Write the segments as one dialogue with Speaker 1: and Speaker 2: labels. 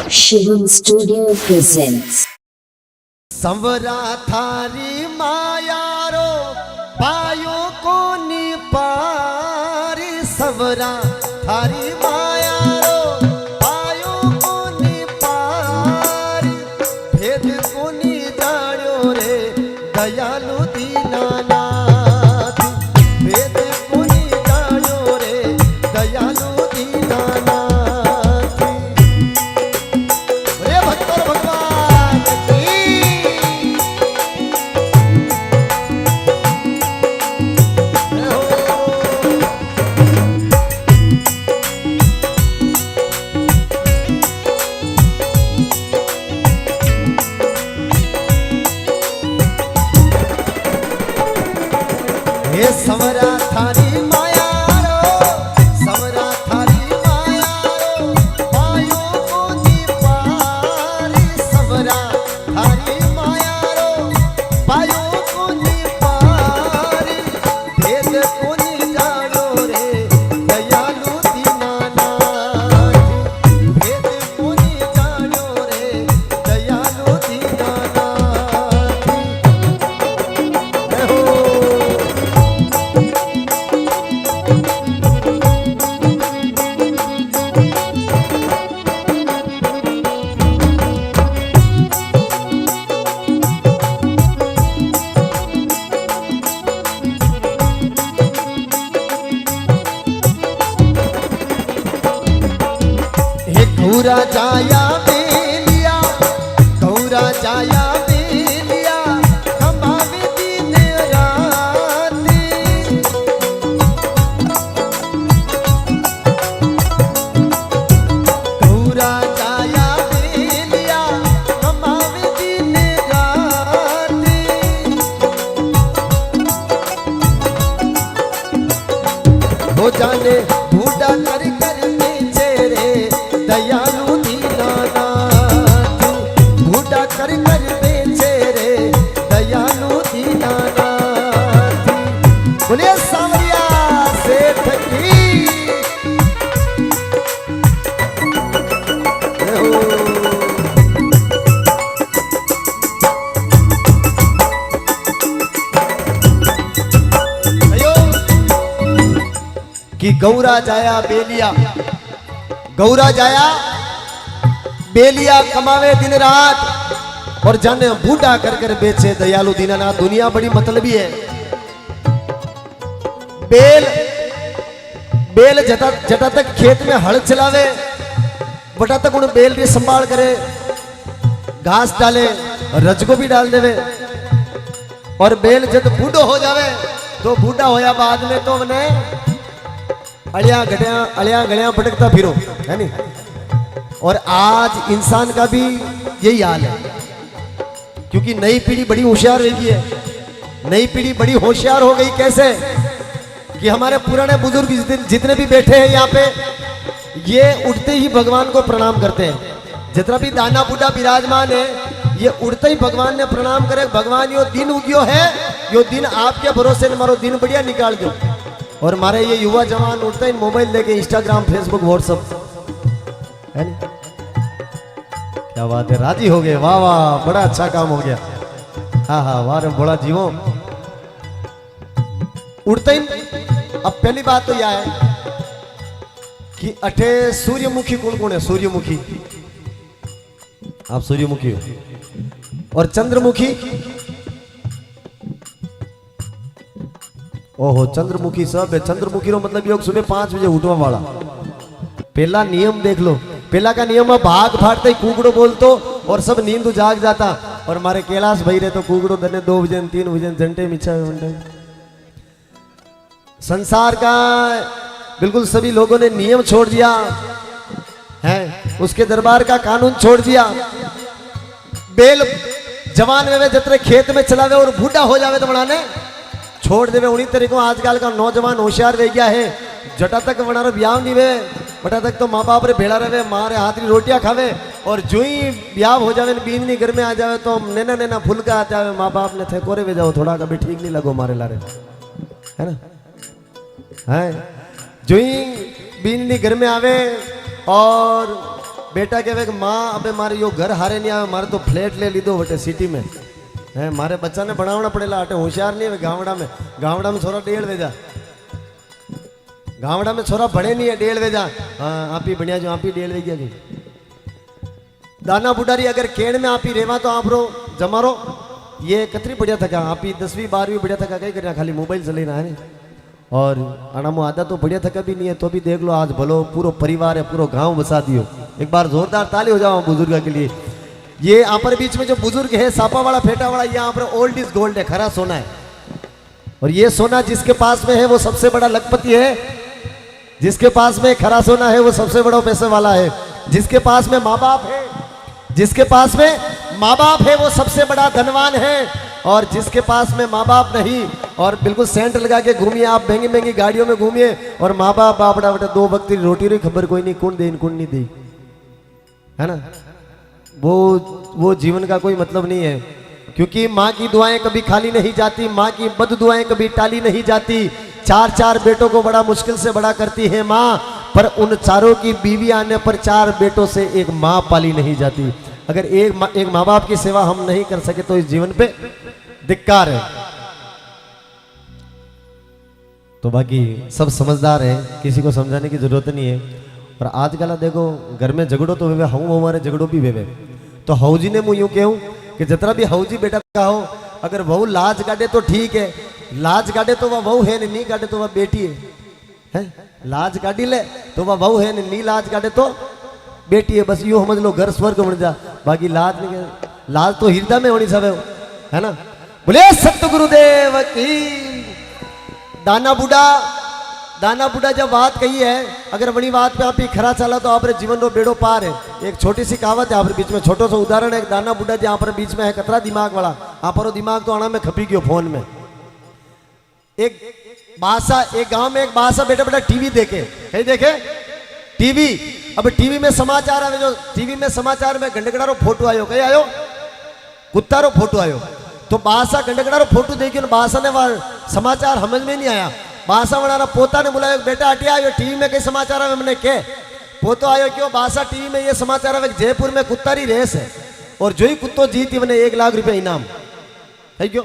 Speaker 1: Shivam Studio presents
Speaker 2: Sanwara थारी मायारो पायो को निपारी संवरा थारी मायारो पायो को निपारी भेद को नि जान्यो रे दयालु दीनानाथ भेद को नि जान्यो रे दयालु दीनानाथ रे भक्तों भगवान की हे समरा थारी मायारो समरा थारी मायारो पायो को निपारी समरा थारी मायारो पायो को निपारी भेद को नि जानो रे दयालु दीनानाथ भेद को नि जानो रे दयालु दीनानाथ हो हे गौरा जाया बेलिया गौरा जाया बेलिया कमावे दिन राती गौरा जाया बेलिया कमावे दिन राती हो जाने बूढ़ा कर कर बेचे रे दयालु दीनानाथ बूढ़ा कर कर बेचे रे दयालु दीनानाथ बोलिए सांवरिया सेठ की अयो कि गौरा जाया बेलिया गौरा जाया बेलिया कमावे दिन रात और जाने बूढ़ा कर कर बेचे दयालु दीनानाथ दुनिया बड़ी मतलबी है बेल बेल जटा तक खेत में हल चलावे बटा तक उन बेल की संभाल करे घास डाले रज को भी डाल देवे और बेल जब बूढ़ो हो जावे तो बूढ़ा होया बाद में तो उन्हें अलिया गलियां भटकता फिरो है नी और आज इंसान का भी यही हाल है क्योंकि नई पीढ़ी बड़ी होशियार हो गई है नई पीढ़ी बड़ी होशियार हो गई कैसे कि हमारे पुराने बुजुर्ग जितने भी बैठे हैं यहाँ पे ये उठते ही भगवान को प्रणाम करते हैं जितना भी दाना बूढ़ा विराजमान है ये उठते ही भगवान ने प्रणाम करे भगवान यो दिन उगियो है यो दिन आपके भरोसे ने मारो दिन बढ़िया निकाल दो और हमारे ये युवा जवान उठते ही मोबाइल लेके इंस्टाग्राम फेसबुक व्हाट्सएप है नी क्या बात है राजी हो गए वाह वाह बड़ा अच्छा काम हो गया हाँ हाँ वाह बड़ा जीवो उठते ही अब पहली बात तो यह है कि अठे सूर्यमुखी कौन कौन है सूर्यमुखी आप सूर्यमुखी हो और चंद्रमुखी ओहो चंद्रमुखी सब है चंद्रमुखी रो मतलब योग सुबह 5 बजे उठवा वाला पहला नियम देख लो पहला का नियम है भाग फाटते ही कुकड़ो बोलतो और सब नींद जाग जाता और हमारे कैलाश भाई रे तो कुकड़ो दने 2 बजे 3 बजे घंटे मिच्छा संसार का बिल्कुल सभी लोगों ने नियम छोड़ दिया है उसके दरबार का कानून छोड़ दिया बेल जवान में जतरे खेत में चलावे और बूढ़ा हो जावे तो बनाने छोड़ देवे उन्हीं तरीकों आजकल का नौजवान होशियार रह गया है जटा तक बना ब्याह नहीं वे बटा तक तो माँ बाप रे भेड़ा रहे मारे हाथ की रोटियां खावे और जो ही ब्याह हो जावे बींदनी घर में आ जावे तो नैना नैना फुलका आ जावे माँ बाप ने थे कोरे वे जाओ थोड़ा कभी ठीक नहीं लगो मारे लारे है ना है जो ही बींदनी घर में आवे और बेटा कहे कि माँ अबे मारे यो घर हारे नहीं आवे, मारे तो फ्लैट ले लीधो वटे सिटी में है, मारे बच्चा ने बनावना पड़ेला अटे होशियार नहीं है गावड़ा में छोरा 1.5 वेजा, गावड़ा में छोरा बड़े नहीं है 1.5 वेजा। हाँ आप ही बढ़िया जो आप ही 1.5 वेजा जी दाना बुढ़ारी अगर केड़ में आप ही रेवा तो आप रो जमारो ये कतरी बढ़िया थका आप ही 10वीं 12वीं बढ़िया थका कहीं करना खाली मोबाइल चले रहा है और अनामो आधा तो बढ़िया थका भी नहीं है, तो भी देख लो आज भलो पूरा परिवार है, पूरा गांव बसा दियो। एक बार जोरदार ताली हो जाओ बुजुर्ग के लिए। ये यहाँ पर बीच में जो बुजुर्ग है सापा वाला फेटा वाला, यहाँ पर ओल्ड इज गोल्ड है, खरा सोना है। और ये सोना जिसके पास में है वो सबसे बड़ा लखपति है, जिसके पास में खरा सोना है वो सबसे बड़ा पैसे वाला है, जिसके पास में माँ बाप है, जिसके पास में माँ बाप है वो सबसे बड़ा धनवान है। और जिसके पास में माँ बाप नहीं और बिल्कुल सेंट लगा के घूमिए आप, महंगी महंगी गाड़ियों में घूमिए और माँ बाप बापड़ा बेटा 2 वक्त की रोटी रही खबर कोई नहीं, कौन दे कौन नहीं दे, है ना। वो जीवन का कोई मतलब नहीं है, क्योंकि माँ की दुआएं कभी खाली नहीं जाती, माँ की बद दुआएं कभी टाली नहीं जाती। 4 बेटों को बड़ा मुश्किल से बड़ा करती है माँ, पर उन चारों की बीवी आने पर 4 बेटों से एक माँ पाली नहीं जाती। अगर एक माँ बाप की सेवा हम नहीं कर सके तो इस जीवन पे धिक्कार है। तो बाकी सब समझदार है, किसी को समझाने की जरूरत नहीं है। और आजकल देखो घर में झगड़ो तो वे हूँ हमारे झगड़ो भी वे तो हौजी ने मुँह यूँ कहूँ कि जितना भी हौजी बेटा का हो, अगर वह लाज काटे तो ठीक है, लाज काटे तो वह वहू है, नहीं काटे तो वह बेटी है। लाज काटी ले तो वह वहू है, नहीं लाज काटे तो बेटी है। बस यूं समझ लो घर स्वर्ग बन जा। बाकी लाज नहीं, लाज तो हृदय में होनी सब है ना। बोले सतगुरुदेव की। दाना बुढ़ा जब बात कही है, अगर बड़ी बात पे आप ही खरा चला तो आप जीवन रो बेड़ो पार है। एक छोटी सी कहावत है आप बीच में, छोटो सा उदाहरण है। एक दाना बुढ़ा जो यहाँ पर बीच में है कतरा दिमाग वाला, आप दिमाग तो आना में खपी गयो फोन में। एक बासा, एक गांव में एक बासा बेटा टीवी देखे, कहीं देखे टीवी। अब टीवी में समाचार आवे, जो टीवी में समाचार में गंडकड़ा रो फोटो आयो, कहीं आयो कुत्ता रो फोटो आयो। तो बासा गंडकड़ा रो फोटो देखियो, बासा ने समाचार समझ में नहीं आया। बासा वाला पोता ने बुलाया, बेटा हटिया आयो टीवी में कई समाचार आवे। मैंने के पोतो आयो क्यों? बासा टीवी में ये समाचार आवे जयपुर में कुत्ता री रेस है और जो ही कुत्तो जीती मैंने 1 लाख रुपया इनाम है। क्यों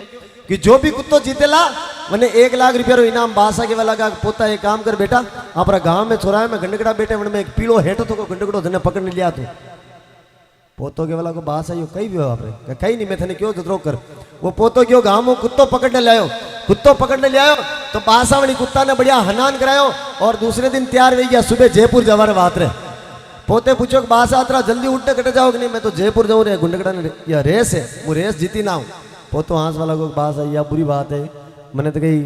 Speaker 2: कि जो भी कुत्तो जीतेला मैंने 1 लाख रुपया रो इनाम। बासा के वाला का पोता एक काम कर बेटा, अपना गांव में छोरा में गंडकड़ा बेटे में एक पीलो हेठो तो गंडकड़ो धने पकड़ लिया तू। पोतो के वाला को बासा यो कहीं भी हो आपने कहीं नहीं, मैं थने क्यों जतरो कर। वो पोतो क्यों गांव में कुत्तो पकड़ने ले आयो, कुत्तो पकड़ने ले आयो तो बासा वाली कुत्ता ने बढ़िया हनान करायो और दूसरे दिन तैयार हो गया, सुबह जयपुर जवार बात रहे। पोते पूछो कि बासा अतरा जल्दी उठने कटे जाओ कि नहीं? मैं तो जयपुर जाऊँ रे, गुंडकड़ा ने या रेस है, वो रेस जीती ना हूँ। पोतो हंस वाला को बासा या बुरी बात है, मैंने तो कहीं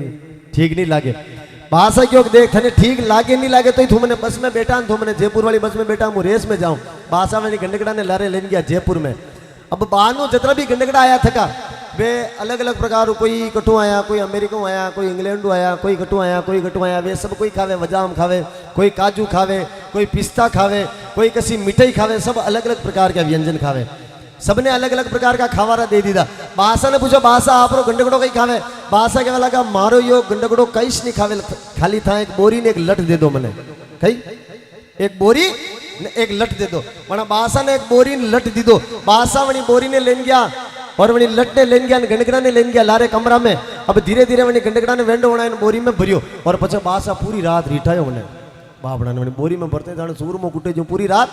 Speaker 2: ठीक नहीं लागे। बासा क्यों देख थने ठीक लागे नहीं लागे तो तू मैंने बस में बैठा, तो मैंने जयपुर वाली बस में बैठा हूँ रेस में जाऊँ। बासा वाली गंडकड़ा ने लारे लेन गया जयपुर में। अब बानू जितना भी गंडकड़ा आया थका वे अलग अलग प्रकार, कोई कटु आया, कोई अमेरिका आया, कोई इंग्लैंड आया, कोई कटु आया, कोई कटु आया। वे सब कोई खावे, बदाम खावे, कोई काजू खावे, कोई पिस्ता खावे, कोई किसी मिठाई खावे, सब अलग अलग प्रकार के व्यंजन खावे। सबने अलग अलग प्रकार का खावारा दे दीदा। बासा ने पूछा बासा आप गंडकड़ो कहीं खावे? बासा के वाला का मारो यो गंडकड़ो कहीं नहीं खावे, खाली था एक बोरी ने एक लट दे दो मैंने, कहीं एक बोरी एक लट दे दो। वना बासा ने एक बोरी लट दी दो। बासा वनी बोरी ने लेन गया और वनी लट ने लेन गया, गंडकड़ा ने लेन गया लारे कमरा में। अब धीरे धीरे वनी गंडकड़ा ने वेंडो वना बोरी में भरियो और पछे बासा पूरी रात रीठायो वने बापड़ा ने बोरी में भरते जाने सूर में कुटे जो पूरी रात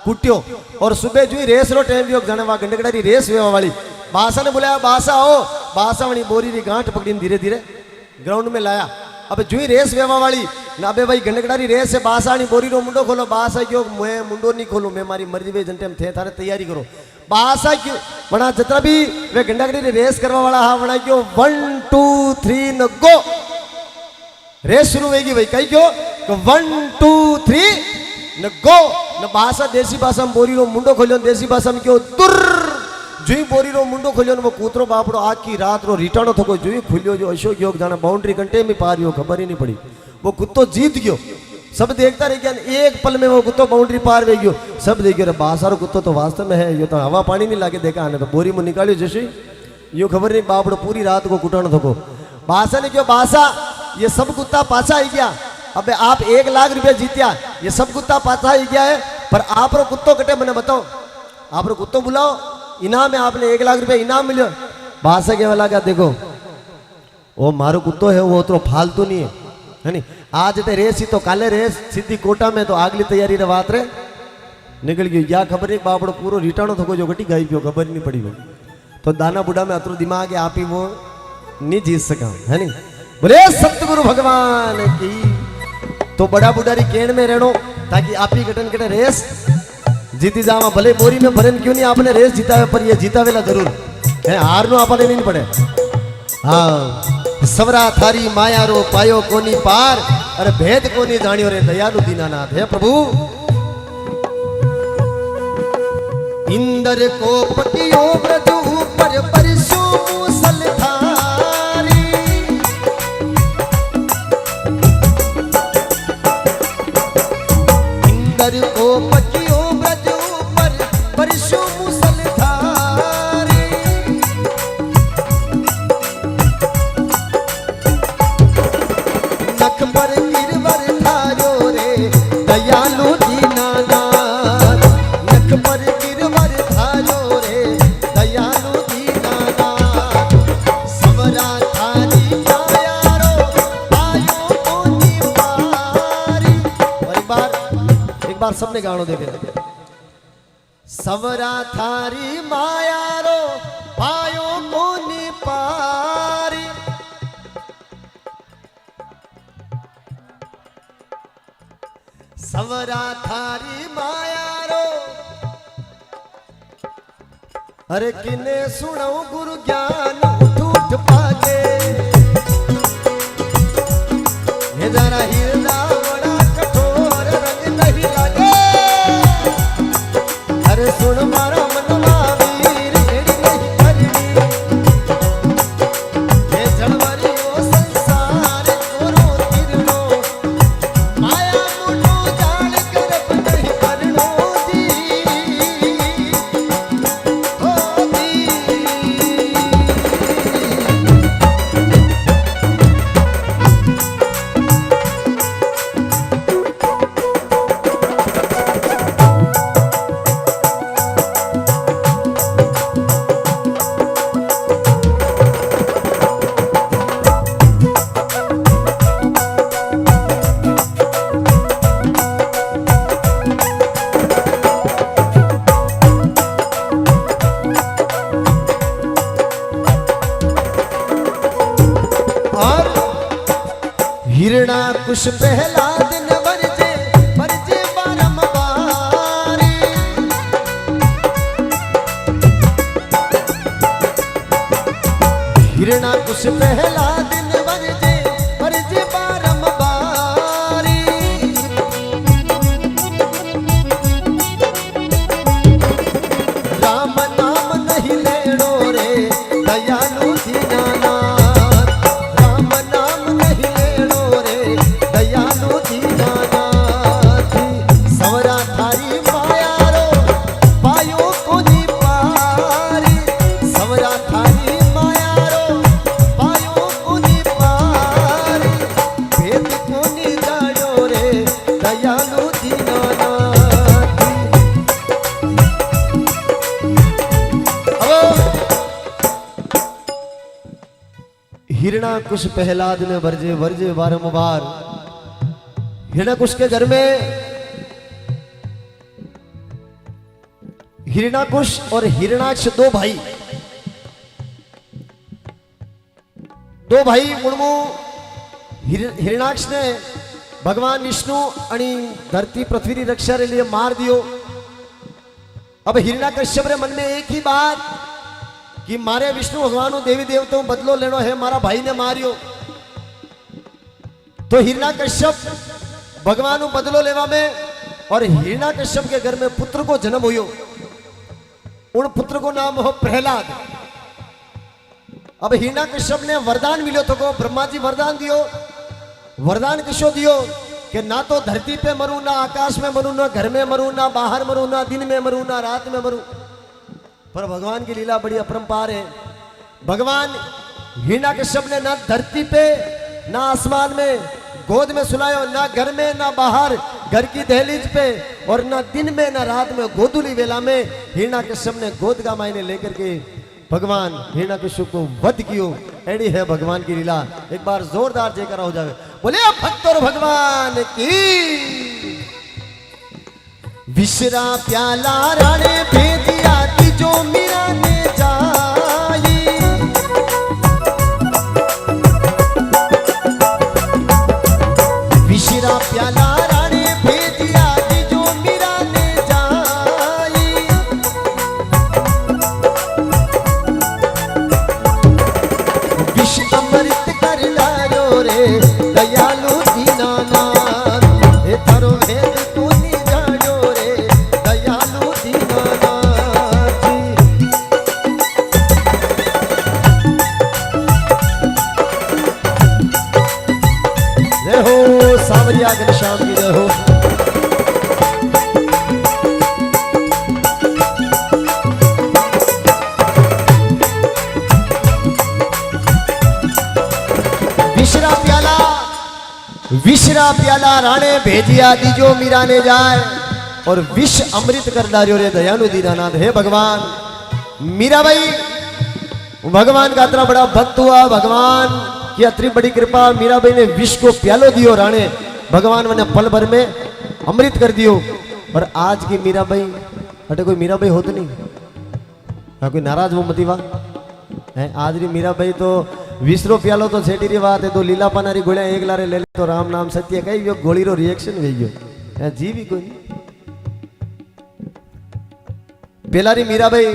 Speaker 2: कुट्यो। और सुबह जो रेस रो टाइम भी जाने वहां गंडकड़ा री रेस वेवा वाली। बासा ने बुलाया बासा आओ। बासा वनी बोरी री गांठ पकड़ी धीरे धीरे ग्राउंड में लाया। अब जो ही रेस वेवा वाली ना बे भाई गंडकड़ा री रेस है, बासा नी बोरी रो मुंडो खोलो। बासा क्यों मैं मुंडो नहीं खोलू, मैं मारी मर्जी वे जंटे थे थारे तैयारी करो। बासा क्यों बना जितना भी वे गंडकड़ी री रेस करवा वाला हा बना क्यों 1 2 3 न गो रेस शुरू होगी भाई। कहीं क्यों 1 2 3 न गो न भाषा देसी भाषा में बोरी रो मुंडो खोलियो, देसी भाषा में क्यों तुर जुई बोरी रो मुंडो खोलियो। वो कूतरो बापड़ो आखी रात रो रिटर्न थको जुई खुलियो जो अशोक योग जाना बाउंड्री घंटे में पार हो, खबर ही नहीं पड़ी। वो कुत्तो जीत गयो, सब देखता रह गया। एक पल में वो कुत्तो बाउंड्री पार वे गयो, सब देख गयो। बासा रो कुत्तो तो वास्तव में है, यो तो हवा पानी नहीं लाके देखा आने तो बोरी में निकालियो जैसे यो खबर नहीं। बापड़ो पूरी रात को कुटाना थको। बासा ने क्यों बासा ये सब कुत्ता पाछा आई गया। अबे आप 1 लाख रुपया जीतिया, ये सब कुत्ता पाछा आई गया है। पर आप रो कुत्तो कटे मैंने बताओ, आप रो कुत्तो बुलाओ, इनाम है, आपने 1 लाख रुपया इनाम मिलो। बासा के वाला क्या देखो वो मारो कुत्तो है वो तो फालतू नहीं है नहीं। आज ते रेस ही तो काले रेस सीधी कोटा में तो आगली तैयारी रे बात रे निकल गई या खबर नहीं बापड़ो पूरो रिटाणो थको जो घटी गई पियो खबर नहीं पड़ी वो तो दाना बुढ़ा में अतरो दिमाग आप ही वो नहीं जीत सका है नहीं। बोले सतगुरु भगवान की तो बड़ा बुढ़ारी केण में रहनो ताकि आप ही कटन कटे रेस जीती जावा भले बोरी में भरन क्यों नहीं आपने रेस जीता पर ये जीता वेला जरूर है हार नो आपने नहीं पड़े। हाँ सवरा थारी माया रो पायो कोनी पार अरे भेद कोनी जानियो रे दयालु दीनानाथ है प्रभु। इंद्र को पटियो ब्रज ऊपर परशु मूसल धारी इंद्र को पटियो ब्रज ऊपर परशु मूसल धारी नख पर गिरवर धारो रे दयालु दीनानाथ नख पर गिरवर धारो रे दयालु दीनानाथ सवरा थारी माया रो पायो कोनी पारी। और एक बार सबने गानो देखे सवरा थारी माया रो पायो कोनी पारी सवरा थारी माया रो अरे किने सुनो गुरु ज्ञान उठ उठ पागे ये जरा हिरदा बड़ा कठोर रंग नहीं लगे अरे सुन मारा मनवा वीर एड़ी नहीं करनी ये जलवरी ओ संसार कोरो तिरनो माया मुटो जान कर नहीं करनो दी हो दी। और हिरणा कुश पहला दिन वर्जे वर्जे बारंबारी हिरणा कुश पहला दिन वर्जे वर्जे बारंबारी राम नाम नहीं लेनो रे दयालु दीनानाथ राम नाम नहीं लेनो रे दयालु दीनानाथ सवरा थारी माया रो पायो कोनी पारी सवरा थारी माया रो पायो कोनी पारी भेद कोनी जानो रे दयालु दीनानाथ। हिरणाकुश प्रहलाद में वर्जे वर्जे बारंबार हिरणाकुश के घर में हिरणाकुश और हिरणाक्ष दो भाई उनमु हिरणाक्ष ने भगवान विष्णु आणि धरती पृथ्वी की रक्षा के लिए मार दियो। अब हिरणाकश्यप रे मन में एक ही बात कि मारे विष्णु भगवान देवी देवताओं बदलो लेनो है मारा भाई ने मारियो। तो हिरणाकश्यप भगवान बदलो लेवा में और हिरणाकश्यप के घर में पुत्र को जन्म हुयो। उन पुत्र को नाम हो प्रहलाद। अब हिरणाकश्यप ने वरदान मिलो तो को ब्रह्मा जी वरदान दियो। वरदान किसो दियो कि ना तो धरती पे मरू ना आकाश में मरू ना घर में मरू ना बाहर मरू ना दिन में मरू ना रात में मरू। पर भगवान की लीला बड़ी अपरंपार है। भगवान हिरणाकश्यप ने ना धरती पे ना आसमान में गोद में सुलायो, ना घर में ना बाहर, घर की दहलीज पे, और ना दिन में ना रात में, गोदुली वेला में हिरण्यकश्यप ने गोद का मायने लेकर के भगवान हिरण्यकश्यप को वध कियो। एड़ी है भगवान की लीला। एक बार जोरदार जयकारा हो जावे, बोले भक्तों भगवान की। विश्रा प्याला राणे भेदिया जो मीरा ने जाई, विश्रा प्याला राणे भेदिया जो मीरा ने जाई, विष अमृत कर लायो रे दयालु दीनानाथ, हे थारो भेद तू नी जानो रे दयालु दीनानाथ जी। रहो सावरिया घनश्याम की रहो। विश्रा प्याला राणे भेजिया दीजो मीरा ने जाए, और विष अमृत कर डारियो रे दयालु दीनानाथ। हे भगवान, मीरा भाई भगवान का इतना बड़ा भक्त हुआ, भगवान की इतनी बड़ी कृपा, मीरा भाई ने विष को प्यालो दियो राणे, भगवान मैंने पल भर में अमृत कर दियो। और आज की मीरा भाई, अटे कोई मीरा भाई होते नहीं, हाँ कोई नाराज वो मती वाह है। आज री मीरा भाई तो विसरो प्यालो तो छेटी री बात है, तो लीला पानारी गोलियां एक लारे ले ले तो राम नाम सत्य कही यो गोली रो रिएक्शन वे गयो है जी भी कोई पेलारी मीरा भाई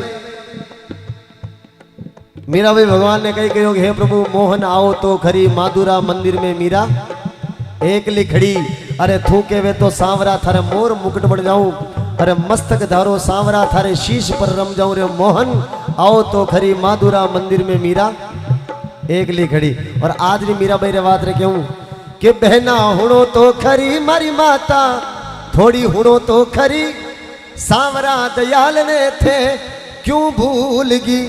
Speaker 2: भगवान ने कही कहो हे प्रभु मोहन आओ तो खरी, माधुरा मंदिर में मीरा एक लिखड़ी, अरे थूके वे तो सांवरा थारे मोर मुकुट बन जाऊं, अरे मस्तक धारो सांवरा थारे शीश पर रम जाऊं रे मोहन आओ तो खरी, माधुरा मंदिर में मीरा एक लिखड़ी। और आज री मीरा भाई रे बात रे क्यों कि बहना हुणो तो खरी मारी माता, थोड़ी हुणो तो खरी, सांवरा दयाल ने थे क्यों भूल गी।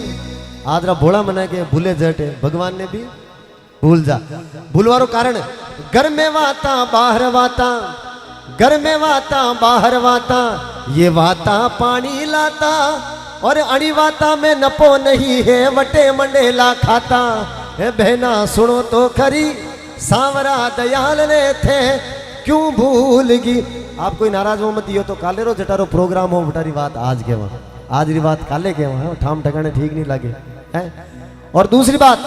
Speaker 2: आज रा भोला मना के भूले जटे, भगवान ने भी भूल जा। भूलवारो कारण घर में वाता बाहर वाता, घर में वाता बाहर वाता, ये वाता पानी लाता, और अणी वाता में नपो नहीं है, वटे मंडेला खाता। हे बहना सुनो तो खरी, सांवरा दयाल ने थे क्यों भूल गी। आप कोई नाराज हो मत, यो तो काले रो जटारो प्रोग्राम हो, बटारी बात आज के वहां, आज री बात काले के वहां, ठाम ठकाने ठीक नहीं लगे है। और दूसरी बात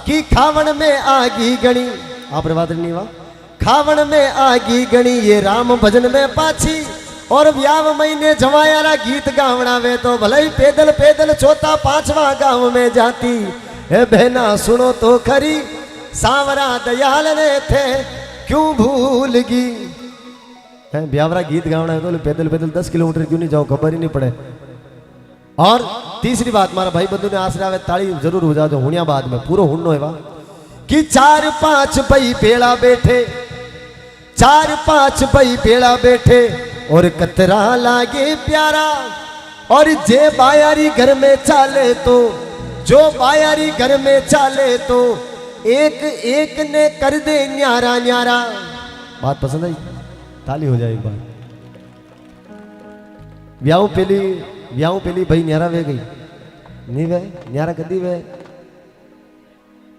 Speaker 2: कि खावन में आगी गणी, आप रे बात नहीं हुआ, खावन में आगी गणी, ये राम भजन में पाछी, और व्याव महीने जवायारा गीत गावना वे तो भले ही पैदल पैदल चौथा पांचवा गांव में जाती। हे बहना सुनो तो खरी, सांवरा दयाल ने थे क्यों भूल गी। ब्यावरा गीत गावना है तो पैदल पैदल 10 किलोमीटर क्यों नहीं जाओ, खबर ही नहीं पड़े। और तीसरी बात, मारा भाई बंधु ने आसरा आवे ताली जरूर हो जाओ हुनिया बाद में पूरा हुन्नो है वाह कि 4-5 भाई पेड़ा बैठे, 4-5 भाई पेड़ा बैठे, और कतरा लागे प्यारा, और जे बायारी घर में चाले तो, जो बायारी घर में चाले तो, एक एक ने कर दे न्यारा न्यारा। बात पसंद आई, ताली हो जाए एक बार। ब्याह पेली भाई न्यारा वे गई नहीं वे न्यारा कदी वे,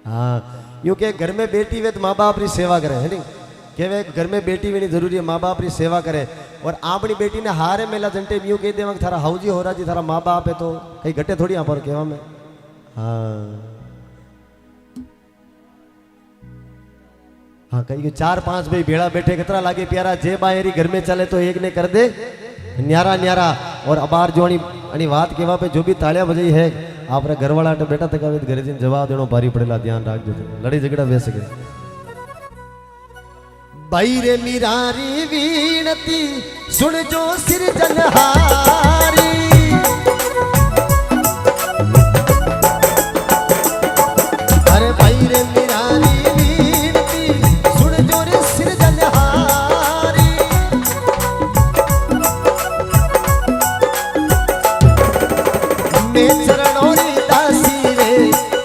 Speaker 2: हाँ यूं के घर में बेटी वे तो माँ बाप री सेवा करे है नहीं, के वे घर में बेटी वेनी जरूरी है, माँ बाप री सेवा करे। और आपनी बेटी ने हारे मेला जंटे यूं कह दे थारा हाउजी हो रहा जी, थारा माँ बाप है तो कहीं घटे थोड़ी यहाँ पर कहवा में। हाँ कहीं 4-5 भाई भेड़ा बैठे, कितना लागे प्यारा, जे बायरी घर में चले तो एक ने कर दे न्यारा न्यारा। और अबार जो अणी बात केवा पे जो भी तालियां बजाई है, आप घर वाला बेटा तक घरे जन जवाब देनो भारी पड़ेला, ध्यान रखजो, लड़ी झगड़ा वे सके। भाई रे मीरारी वीणती सुन जो सिरजनहारी, अरे भाई रे मीरारी वीणती सुन जो रे सिरजनहारी, मैं चरणों री दासी रे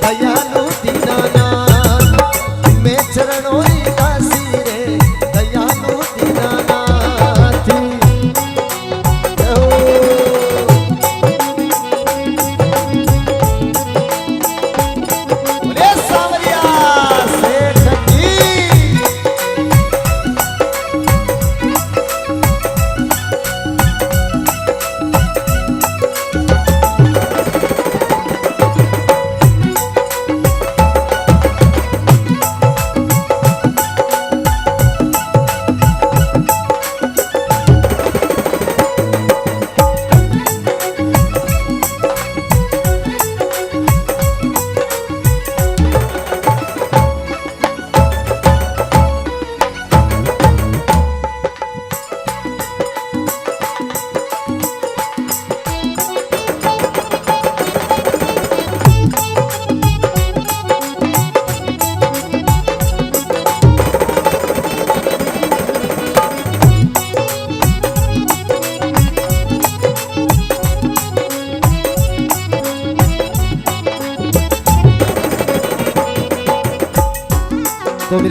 Speaker 2: दयालु दीनानाथ, मैं चरणों री दासी रे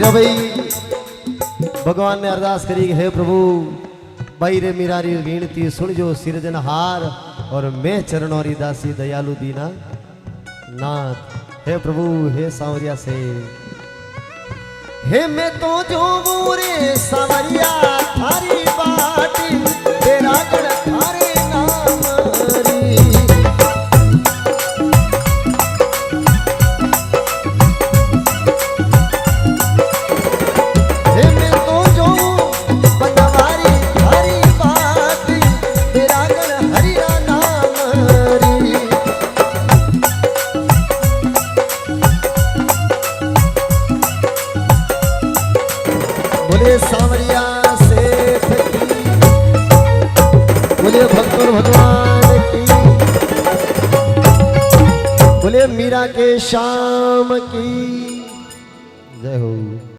Speaker 2: मीरा भाई भगवान ने अरदास करी कि हे प्रभु भाई रे मीरा री गिनती सुन जो सिरजनहार और मैं चरणोरी दासी दयालु दीना नाथ। हे प्रभु हे सांवरिया से हे मैं तो जो रे सांवरिया थारी बाटी तेरा गण थारे नाम री। हे मैं तो जो बनवारी थारी बाटी तेरा गण हरिया नाम री। बोले सांवरिया से बोले भक्तों भगवान की बोले मीरा के श्याम की जय हो।